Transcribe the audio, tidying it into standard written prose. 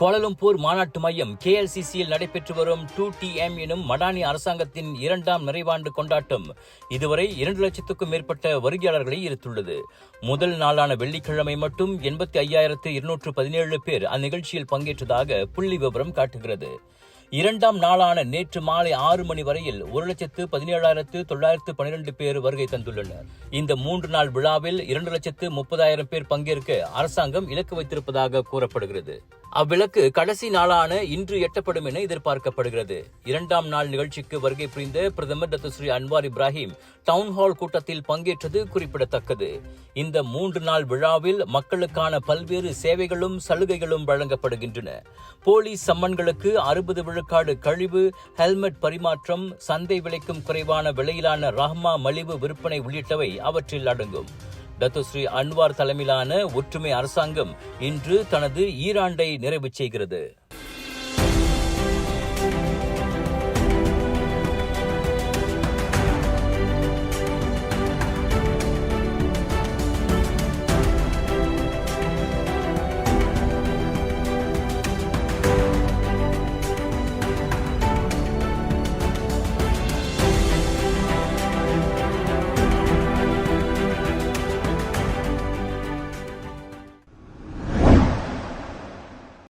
Kuala Lumpur மாநாட்டு மையம் KLCCயில் நடைபெற்று வரும் 2TM எனும் மடானி அரசாங்கத்தின் 2ஆம் நிறைவாண்டு கொண்டாட்டம் இதுவரை 2 லட்சத்துக்கும் மேற்பட்ட வருகையாளர்களை ஈர்த்துள்ளது. முதல் நாளான வெள்ளிக்கிழமை மட்டும் 85,217 பேர் அந்நிகழ்ச்சியில் பங்கேற்றதாக புள்ளி விவரம் காட்டுகிறது. 2ஆம் நாளான நேற்று மாலை 6 மணி வரையில் 1,17,912 பேர் வருகை தந்துள்ளனர். இந்த 3 நாள் விழாவில் 2,30,000 பேர் பங்கேற்க அரசாங்கம் இலக்கு வைத்திருப்பதாக கூறப்படுகிறது. அவ்விலக்கு கடைசி நாளான இன்று எட்டப்படும் என எதிர்பார்க்கப்படுகிறது. 2ஆம் நாள் நிகழ்ச்சிக்கு வருகை புரிந்த பிரதமர் டத்துஸ்ரீ அன்வார் இப்ராஹிம் டவுன்ஹால் கூட்டத்தில் பங்கேற்றது குறிப்பிடத்தக்கது. இந்த 3 நாள் விழாவில் மக்களுக்கான பல்வேறு சேவைகளும் சலுகைகளும் வழங்கப்படுகின்றன. போலீஸ் சம்மன்களுக்கு 60 விழுக்காடு கழிவு, ஹெல்மெட் பரிமாற்றம், சந்தை விலைக்கும் குறைவான விலையிலான ரஹ்மா மலிவு விற்பனை உள்ளிட்டவை அவற்றில் அடங்கும். டத்துஸ்ரீ அன்வார் தலைமையிலான ஒற்றுமை அரசாங்கம் இன்று தனது ஈராண்டை நிறைவு செய்கிறது.